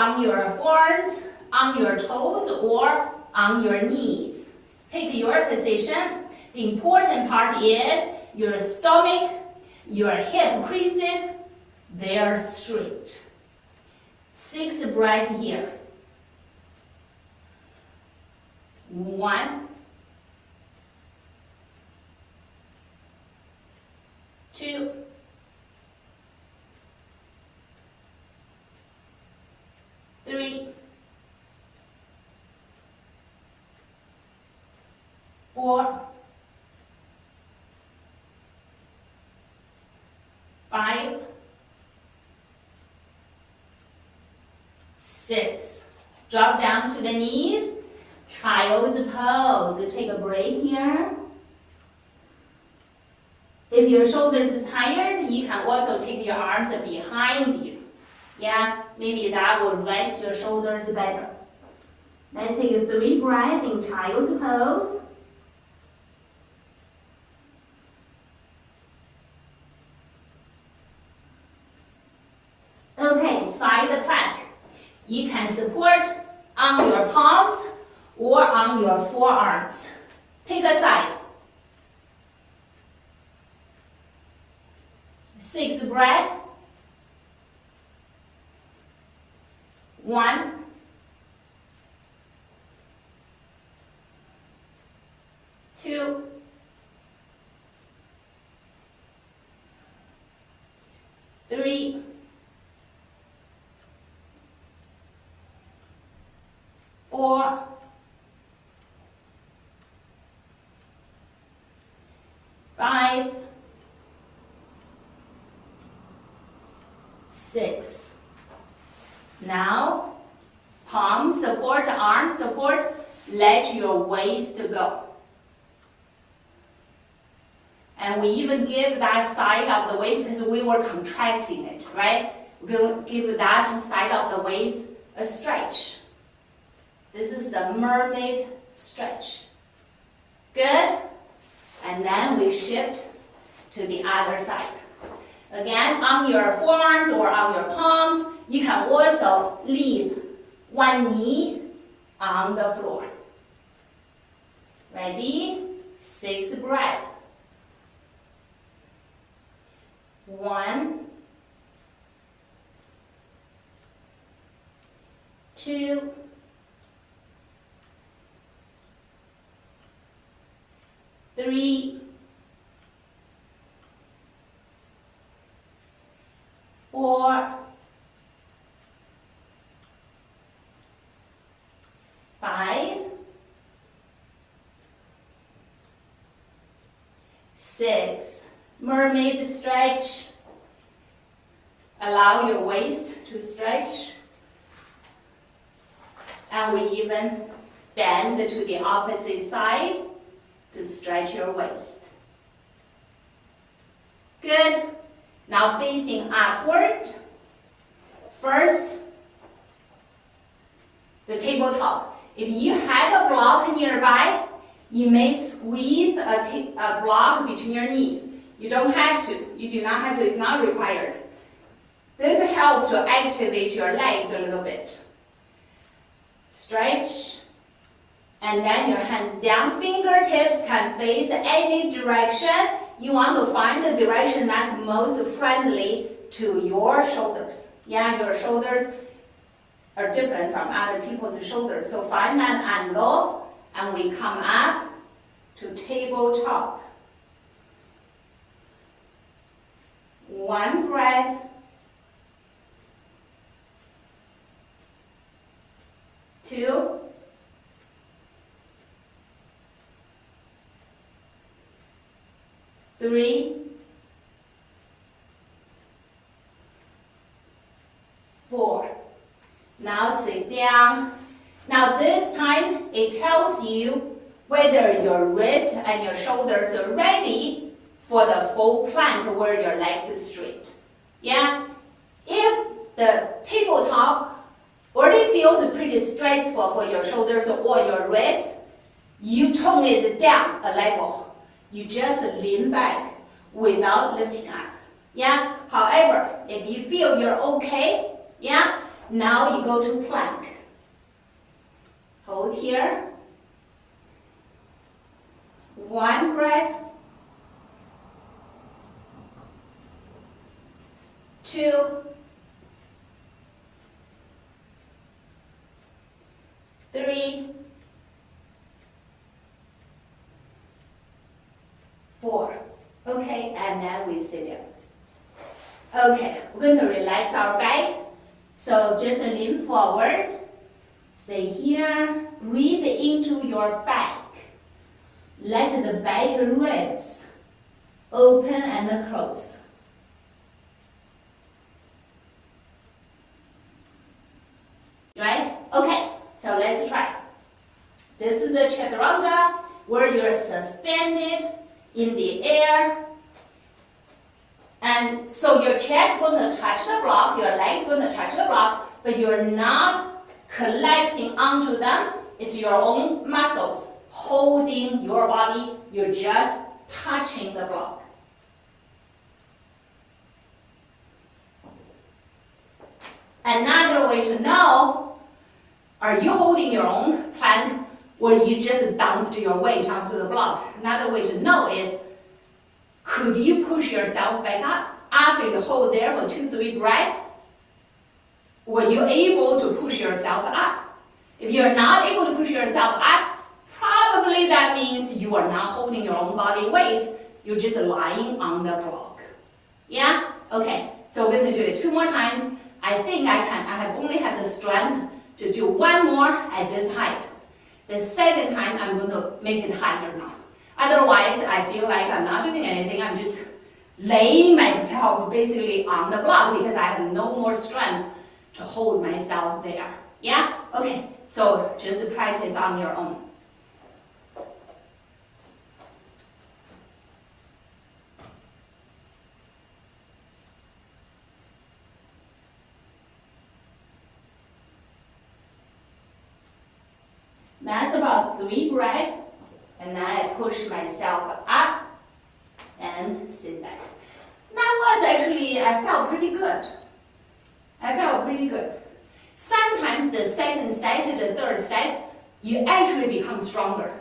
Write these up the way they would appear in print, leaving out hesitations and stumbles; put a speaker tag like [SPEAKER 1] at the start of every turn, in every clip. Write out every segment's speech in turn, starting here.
[SPEAKER 1] on your forearms, on your toes, or on your knees. Take your position. The important part is your stomach, your hip creases, they are straight. 6 breaths here. 1, 2, 3, 4, 5, 6. Drop down to the knees. Child's pose. Take a break here. If your shoulders are tired, you can also take your arms behind you. Yeah, maybe that will rest your shoulders better. Let's take 3 breaths in child's pose. Okay, side plank. You can support on your palms or on your forearms. Take a side. 6 breaths. 1, 2, 3, 4, 5, 6. Now, palm support, arm support, let your waist go. And we even give that side of the waist because we were contracting it, right? We'll give that side of the waist a stretch. This is the mermaid stretch. Good? And then we shift to the other side. Again, on your forearms or on your palms, you can also leave one knee on the floor. Ready? 6 breaths. 1, 2, 3, 4, 5, 6. Mermaid stretch. Allow your waist to stretch. And we even bend to the opposite side to stretch your waist. Good. Now facing upward. First, the tabletop. If you have a block nearby, you may squeeze a block between your knees. You don't have to. You do not have to. It's not required. This helps to activate your legs a little bit. Stretch. And then your hands down. Fingertips can face any direction. You want to find the direction that's most friendly to your shoulders. Yeah, your shoulders are different from other people's shoulders. So find that angle, and we come up to tabletop. 1 breath. 2, 3, 4. Now sit down. Now this time it tells you whether your wrists and your shoulders are ready for the full plank where your legs are straight. Yeah? If the tabletop already feels pretty stressful for your shoulders or your wrists, you tone it down a level. You just lean back without lifting up. Yeah? However, if you feel you're okay, yeah, Now you go to plank. Hold here. One breath. 2, 3, 4. Okay, and then we sit there. Okay, we're going to relax our back. So just lean forward. Stay here. Breathe into your back. Let the back ribs open and close. Right? Okay, so let's try. This is the chaturanga, where you're suspended in the air. And so your chest is going to touch the blocks, your legs going to touch the blocks, but you're not collapsing onto them. It's your own muscles holding your body. You're just touching the block. Another way to know, are you holding your own plank or you just dumped your weight onto the blocks? Another way to know is, could you push yourself back up after you hold there for 2-3 breaths? Were you able to push yourself up? If you're not able to push yourself up, probably that means you are not holding your own body weight. You're just lying on the block. Yeah? Okay, so we're going to do it 2 more times. I think I have only have the strength to do 1 more at this height. The second time, I'm going to make it higher now. Otherwise, I feel like I'm not doing anything. I'm just laying myself basically on the block because I have no more strength to hold myself there. Yeah? Okay, so just practice on your own. That's about 3 breaths, and then I push myself up and sit back. That was actually, I felt pretty good. Sometimes the second set to the third set, you actually become stronger.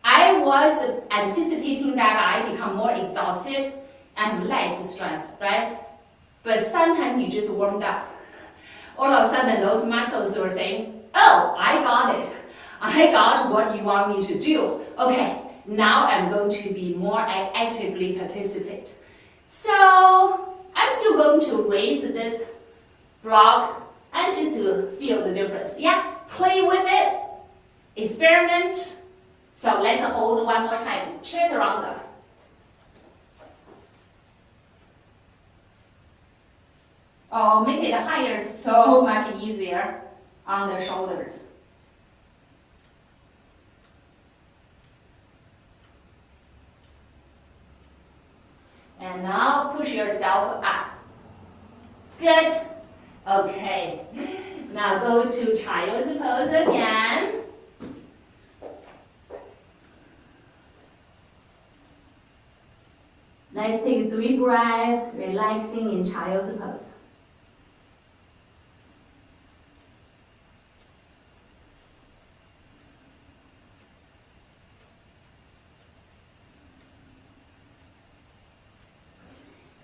[SPEAKER 1] I was anticipating that I become more exhausted and have less strength, right? But sometimes you just warmed up. All of a sudden, those muscles were saying, oh, I got it. I got what you want me to do. Okay, now I'm going to be more actively participate. So I'm still going to raise this block and just feel the difference. Yeah, play with it, experiment. So let's hold 1 more time. Chaturanga. Oh, make it higher, so much easier on the shoulders. And now push yourself up. Good. Okay. Now go to child's pose again. Let's take 3 breaths, relaxing in child's pose.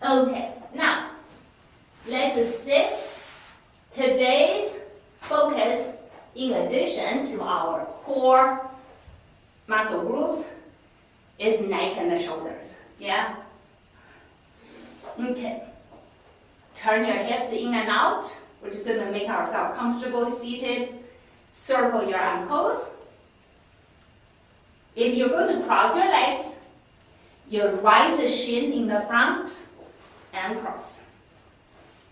[SPEAKER 1] Okay, now let's sit. Today's focus, in addition to our core muscle groups, is neck and the shoulders. Yeah? Okay. Turn your hips in and out. We're just going to make ourselves comfortable seated. Circle your ankles. If you're going to cross your legs, your right shin in the front and cross.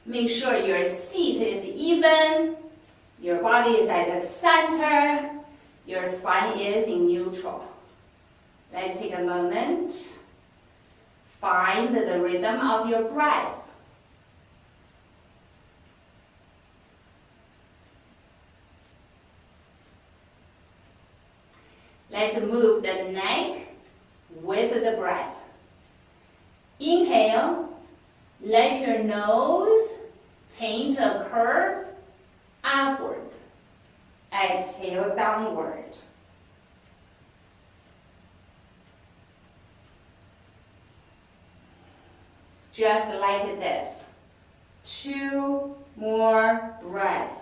[SPEAKER 1] Make sure your seat is even, your body is at the center, your spine is in neutral. Let's take a moment. Find the rhythm of your breath. Let's move the neck with the breath. Inhale. Let your nose paint a curve upward. Exhale, downward. Just like this. 2 more breaths.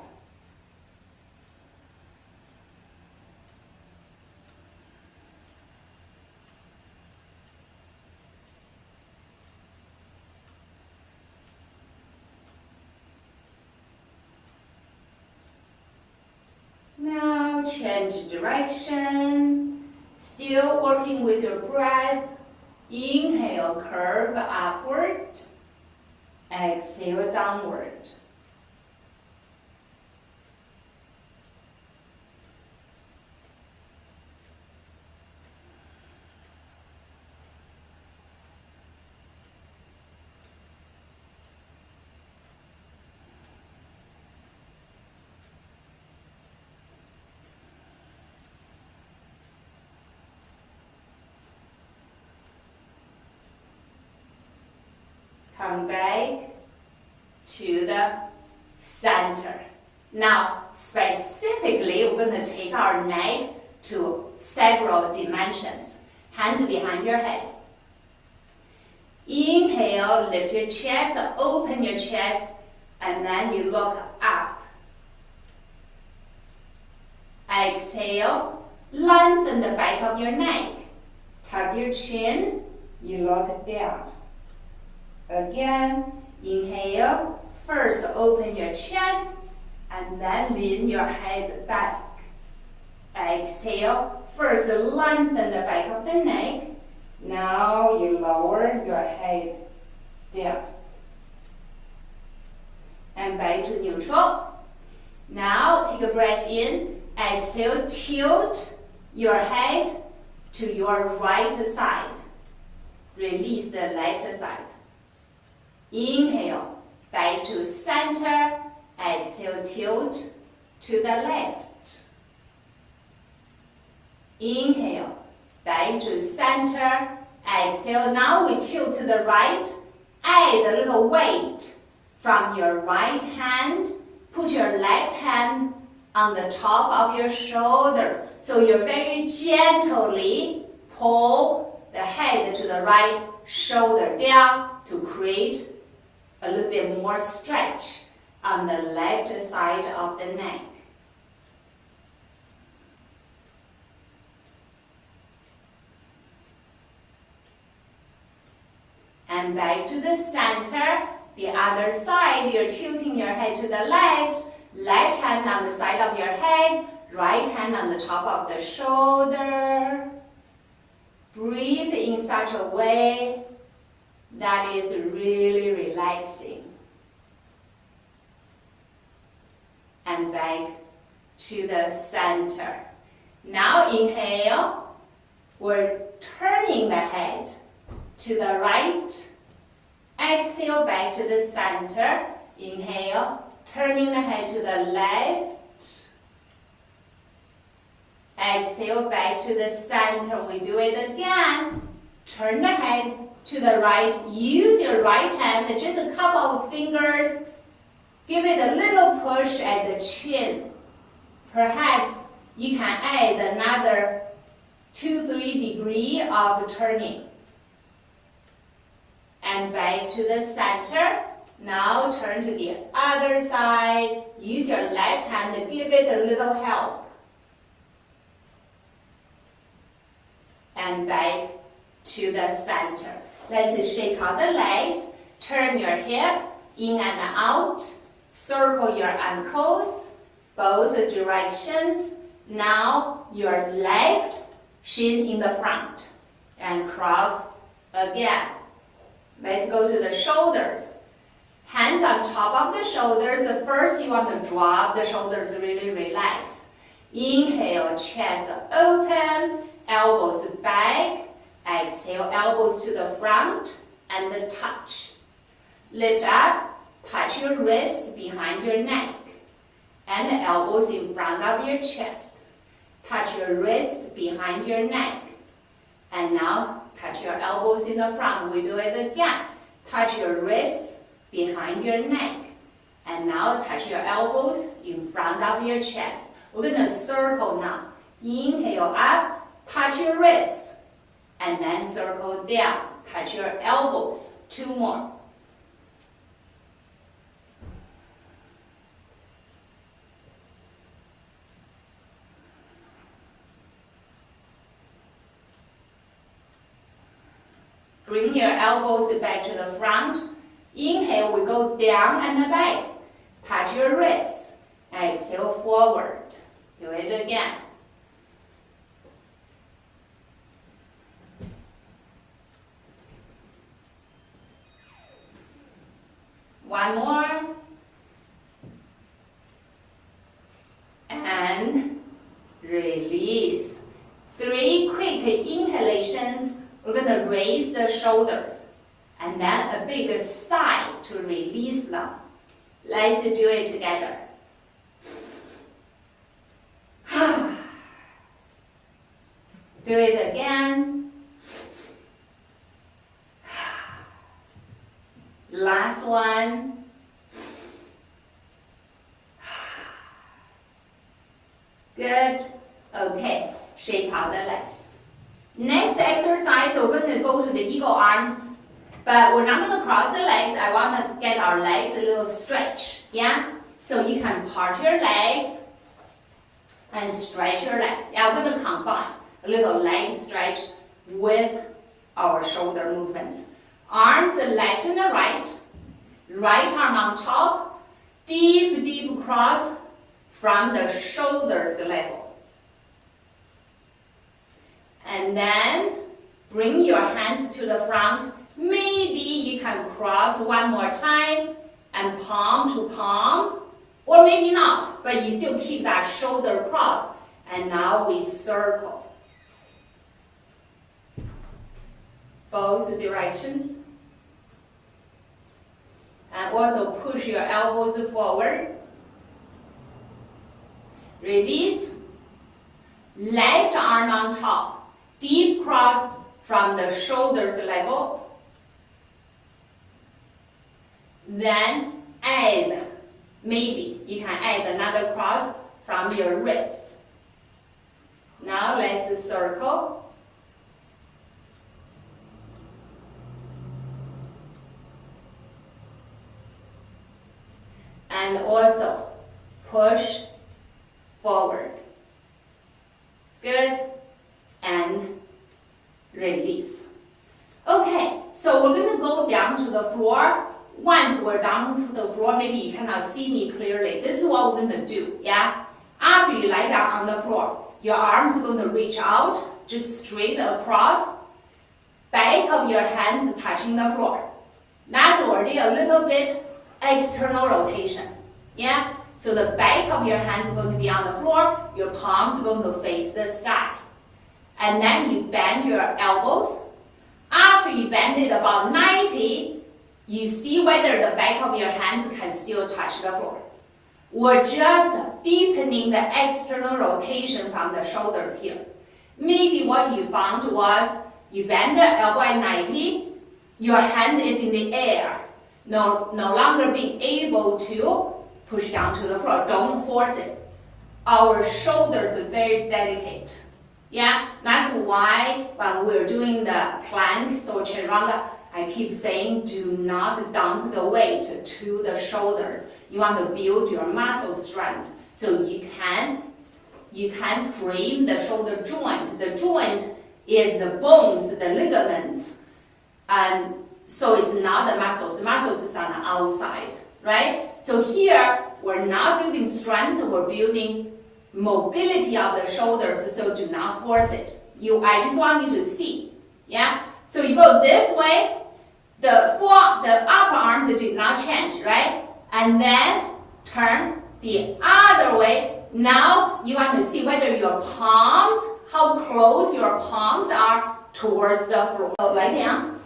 [SPEAKER 1] Now change direction. Still working with your breath. Inhale, curve upward. Exhale, downward. Come back to the center. Now, specifically, we're going to take our neck to several dimensions. Hands behind your head. Inhale, lift your chest, open your chest, and then you look up. Exhale, lengthen the back of your neck. Tuck your chin, you look down. Again, inhale, first open your chest, and then lean your head back. Exhale, first lengthen the back of the neck. Now you lower your head down. And back to neutral. Now take a breath in. Exhale, tilt your head to your right side. Release the left side. Inhale, back to center. Exhale, tilt to the left. Inhale, back to center. Exhale, now we tilt to the right. Add a little weight from your right hand. Put your left hand on the top of your shoulders. So you very gently pull the head to the right, shoulder down to create a little bit more stretch on the left side of the neck. And back to the center. The other side, you're tilting your head to the left. Left hand on the side of your head. Right hand on the top of the shoulder. Breathe in such a way that is really relaxing. And back to the center. Now inhale. We're turning the head to the right. Exhale, back to the center. Inhale, turning the head to the left. Exhale, back to the center. We do it again. Turn the head to the right. Use your right hand, just a couple of fingers. Give it a little push at the chin. Perhaps you can add another 2-3 degrees of turning. And back to the center. Now turn to the other side. Use your left hand to give it a little help. And back to the center. Let's shake out the legs. Turn your hip in and out. Circle your ankles, both directions. Now your left shin in the front. And cross again. Let's go to the shoulders. Hands on top of the shoulders. First, you want to drop the shoulders, really relax. Inhale, chest open, elbows back. Exhale, elbows to the front and the touch. Lift up, touch your wrists behind your neck. And the elbows in front of your chest. Touch your wrists behind your neck. And now, touch your elbows in the front. We do it again. Touch your wrists behind your neck. And And now touch your elbows in front of your chest. We're going to circle now. Inhale up, touch your wrists. And then circle down, touch your elbows. 2 more. Bring your elbows back to the front. Inhale, we go down and back. Touch your wrists. Exhale, forward. Do it again. One more. And release. 3 quick inhalations. We're going to raise the shoulders. And then a big sigh to release them. Let's do it together. Do it again. Last one. Good. Okay, shake out the legs. Next exercise, we're going to go to the eagle arms, but we're not going to cross the legs. I want to get our legs a little stretch, yeah? So you can part your legs and stretch your legs. Yeah, we're going to combine a little leg stretch with our shoulder movements. Arms left and right, right arm on top, deep, deep cross from the shoulders level. And then bring your hands to the front. Maybe you can cross one more time and palm to palm, or maybe not, but you still keep that shoulder cross. And now we circle. Both directions. And also push your elbows forward. Release. Left arm on top. Deep cross from the shoulders level. Then add, maybe you can add another cross from your wrist. Now let's circle. And also push forward. Good. And release. Okay, so we're going to go down to the floor. Once we're down to the floor, maybe you cannot see me clearly. This is what we're going to do, yeah? After you lie down on the floor, your arms are going to reach out, just straight across. Back of your hands touching the floor. That's already a little bit external rotation, yeah? So the back of your hands are going to be on the floor, your palms are going to face the sky. And then you bend your elbows. After you bend it about 90, you see whether the back of your hands can still touch the floor. We're just deepening the external rotation from the shoulders here. Maybe what you found was you bend the elbow at 90, your hand is in the air, no longer being able to push down to the floor. Don't force it. Our shoulders are very delicate. Yeah, that's why when we're doing the planks or chaturanga, I keep saying do not dump the weight to the shoulders. You want to build your muscle strength so you can frame the shoulder joint. The joint is the bones, the ligaments, and so it's not the muscles. The muscles is on the outside, right? So here we're not building strength, we're building mobility of the shoulders, so do not force it. I just want you to see, yeah? So you go this way, the upper arms did not change, right? And then turn the other way. Now you want to see whether your palms, how close your palms are towards the floor. So right down.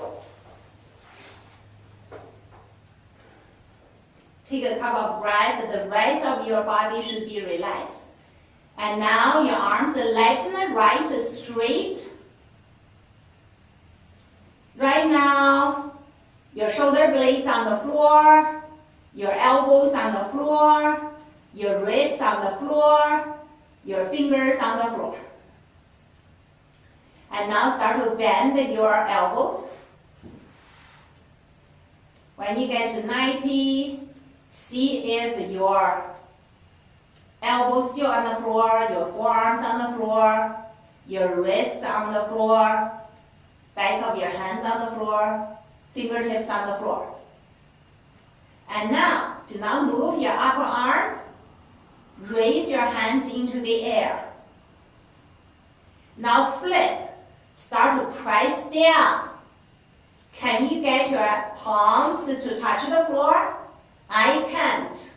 [SPEAKER 1] Take a couple of breaths. The rest of your body should be relaxed. And now your arms are left and right straight. Right now, your shoulder blades on the floor. Your elbows on the floor, your wrists on the floor, your fingers on the floor. And now start to bend your elbows. When you get to 90, see if your elbows still on the floor, your forearms on the floor, your wrists on the floor, back of your hands on the floor, fingertips on the floor. And now, do not move your upper arm. Raise your hands into the air. Now flip. Start to press down. Can you get your palms to touch the floor? I can't.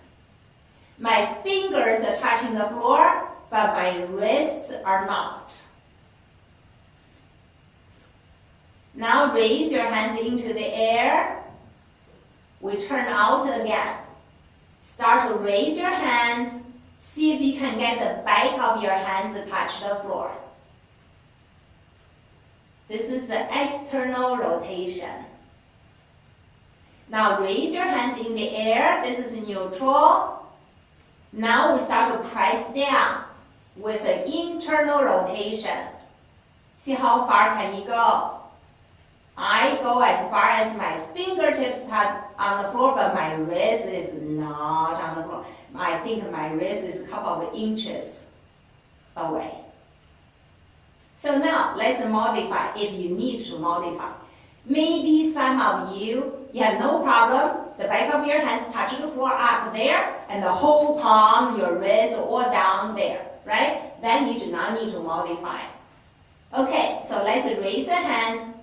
[SPEAKER 1] My fingers are touching the floor, but my wrists are not. Now raise your hands into the air. We turn out again. Start to raise your hands. See if you can get the back of your hands to touch the floor. This is the external rotation. Now raise your hands in the air. This is neutral. Now we start to press down with an internal rotation. See how far can you go? I go as far as my fingertips touch on the floor, but my wrist is not on the floor. I think my wrist is a couple of inches away. So now let's modify if you need to modify. Maybe some of you have no problem. The back of your hands touch the floor up there, and the whole palm, your wrist, all down there, right? Then you do not need to modify. Okay, so let's raise the hands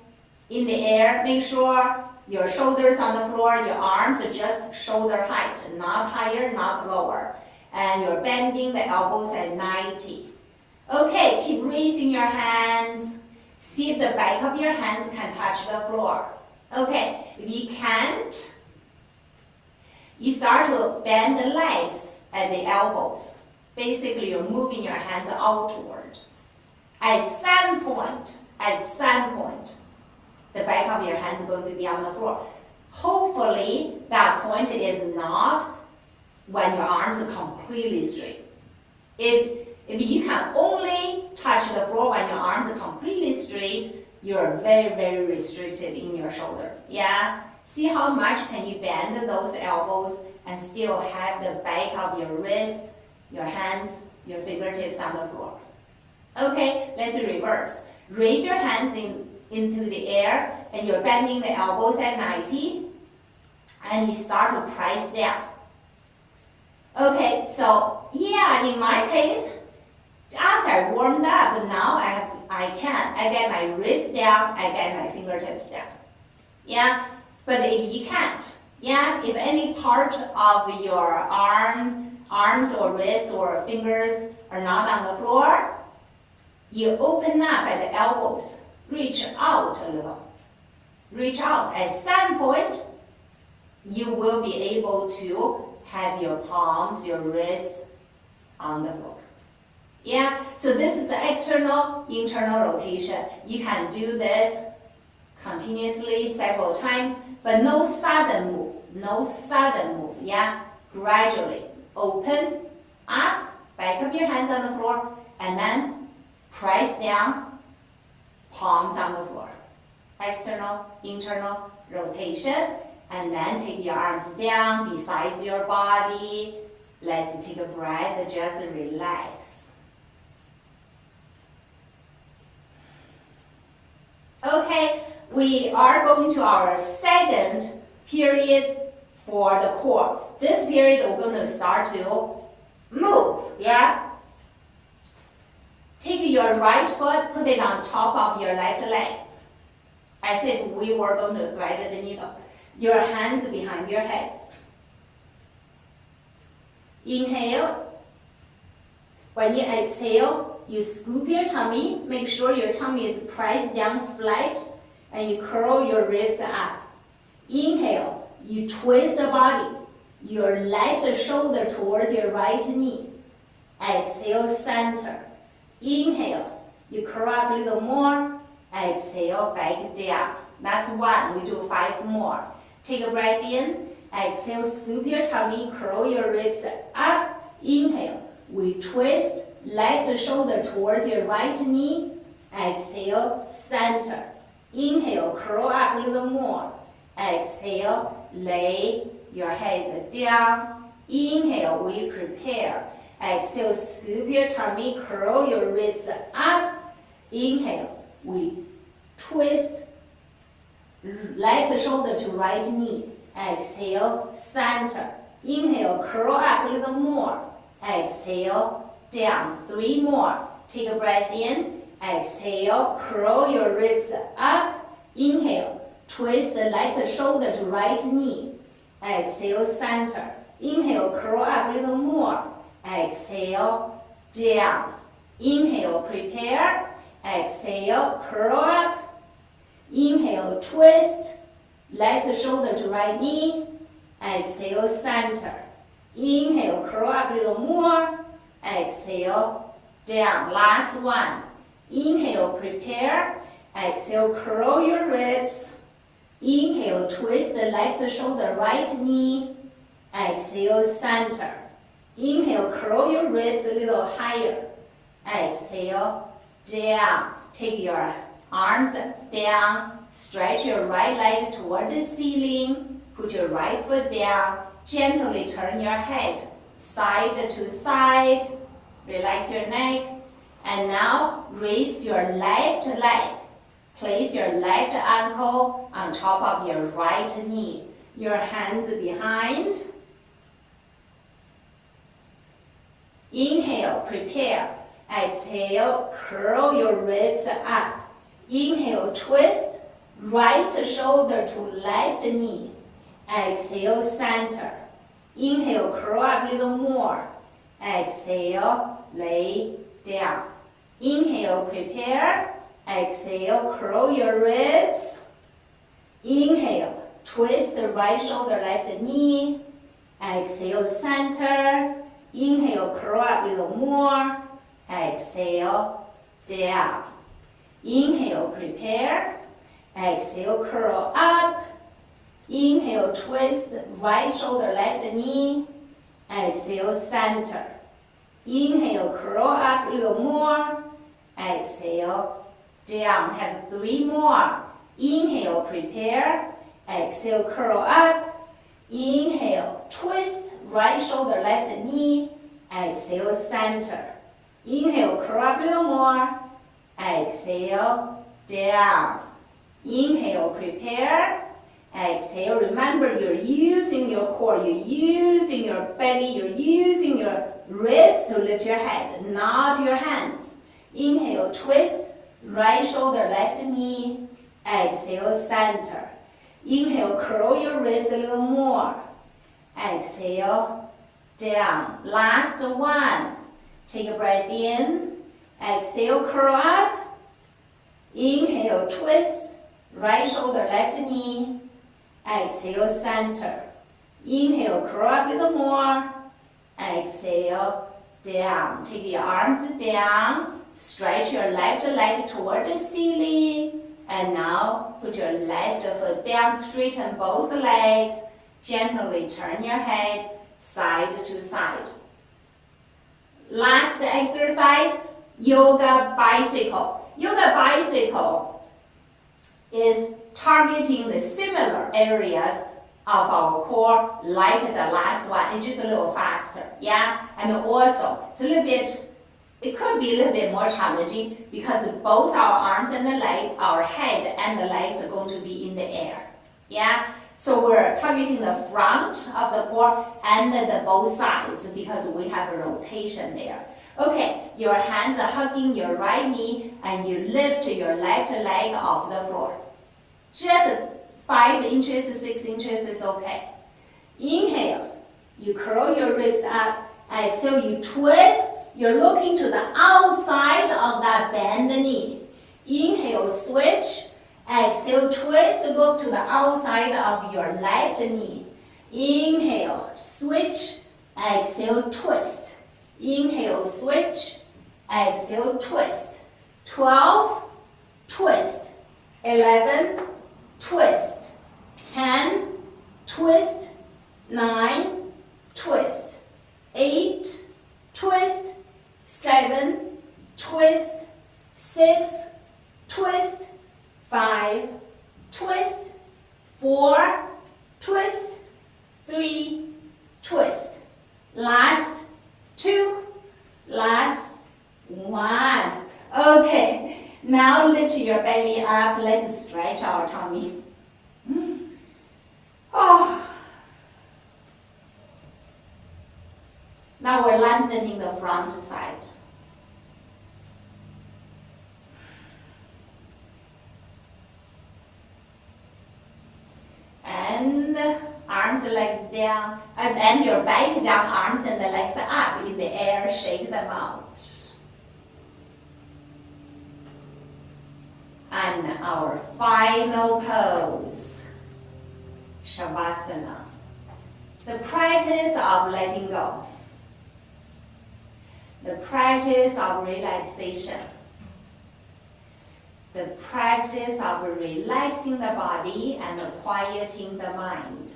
[SPEAKER 1] in the air. Make sure your shoulders on the floor, your arms are just shoulder height, not higher, not lower. And you're bending the elbows at 90. Okay, keep raising your hands. See if the back of your hands can touch the floor. Okay, if you can't, you start to bend the legs at the elbows. Basically, you're moving your hands outward. At some point, the back of your hands is going to be on the floor. Hopefully, that point is not when your arms are completely straight. If you can only touch the floor when your arms are completely straight, you're very, very restricted in your shoulders. Yeah? See how much can you bend those elbows and still have the back of your wrists, your hands, your fingertips on the floor. Okay, let's reverse. Raise your hands into the air, and you're bending the elbows at 90, and you start to press down. Okay, so yeah, in my case, after I warmed up, now I get my wrist down, I get my fingertips down. Yeah, but if you can't, yeah, if any part of your arms or wrists or fingers are not on the floor, you open up at the elbows, reach out a little. Reach out. At some point, you will be able to have your palms, your wrists on the floor. Yeah, so this is the external, internal rotation. You can do this continuously several times, but no sudden move, yeah? Gradually, open, up, back of your hands on the floor, and then press down, palms on the floor. External, internal rotation, and then take your arms down beside your body. Let's take a breath, just relax. Okay, we are going to our second period for the core. This period we're going to start to move, yeah? Take your right foot, put it on top of your left leg, as if we were going to thread the needle. Your hands behind your head. Inhale. When you exhale, you scoop your tummy. Make sure your tummy is pressed down flat, and you curl your ribs up. Inhale. You twist the body. Your left shoulder towards your right knee. Exhale, center. Inhale. You curl up a little more. Exhale, back down. That's one. We do 5 more. Take a breath in Exhale, scoop your tummy, curl your ribs up. Inhale, we twist left shoulder towards your right knee. Exhale, center. Inhale, curl up a little more. Exhale, lay your head down. Inhale, we prepare. Exhale, scoop your tummy, curl your ribs up. Inhale, we twist left shoulder to right knee. Exhale, center. Inhale, curl up a little more. Exhale, down. 3 more. Take a breath in. Exhale, curl your ribs up. Inhale, twist the left shoulder to right knee. Exhale, center. Inhale, curl up a little more. Exhale, down. Inhale, prepare. Exhale, curl up. Inhale, twist. Left shoulder to right knee. Exhale, center. Inhale, curl up a little more. Exhale, down. Last one. Inhale, prepare. Exhale, curl your ribs. Inhale, twist the left shoulder, right knee. Exhale, center. Inhale, curl your ribs a little higher. Exhale, down. Take your arms down. Stretch your right leg toward the ceiling. Put your right foot down. Gently turn your head side to side. Relax your neck. And now raise your left leg. Place your left ankle on top of your right knee. Your hands behind. Inhale, prepare. Exhale, curl your ribs up. Inhale, twist. Right shoulder to left knee. Exhale, center. Inhale, curl up a little more. Exhale, lay down. Inhale, prepare. Exhale, curl your ribs. Inhale, twist the right shoulder, left knee. Exhale, center. Inhale, curl up a little more. Exhale, down. Inhale, prepare. Exhale, curl up. Inhale, twist right shoulder, left knee. Exhale, center. Inhale, curl up a little more. Exhale, down. Have 3 more. Inhale, prepare. Exhale, curl up. Inhale, twist right shoulder, left knee. Exhale, center. Inhale, curl up a little more. Exhale, down. Inhale, prepare. Exhale, remember you're using your core, you're using your belly, you're using your ribs to lift your head, not your hands. Inhale, twist, right shoulder, left knee. Exhale, center. Inhale, curl your ribs a little more. Exhale, down. Last one. Take a breath in. Exhale, curl up. Inhale, twist. Right shoulder, left knee. Exhale, center. Inhale, curl up a little more. Exhale, down. Take your arms down. Stretch your left leg toward the ceiling. And now put your left foot down. Straighten both legs. Gently turn your head side to side. Last exercise, yoga bicycle. Yoga bicycle is targeting the similar areas of our core like the last one. It's just a little faster, yeah? And also, it's a little bit, it could be a little bit more challenging because both our arms and the leg, our head and the legs are going to be in the air, yeah? So we're targeting the front of the core and the both sides because we have a rotation there. Okay, your hands are hugging your right knee and you lift your left leg off the floor. Just 5 inches, 6 inches is okay. Inhale, you curl your ribs up. Exhale, you twist. You're looking to the outside of that bend knee. Inhale, switch. Exhale, twist, look to the outside of your left knee. Inhale, switch. Exhale, twist. Inhale, switch. Exhale, twist. 12, twist. 11, twist. 10, twist. 9, twist, 8, twist, 7, twist, 6, twist, 5, twist, 4, twist, 3, twist. Last 2, last 1. Okay, now lift your belly up. Let's stretch our tummy. Oh. Now we're lengthening the front side. And arms and legs down, and your back down, arms and the legs up in the air, shake them out. And our final pose, Shavasana. The practice of letting go. The practice of relaxation. The practice of relaxing the body and quieting the mind.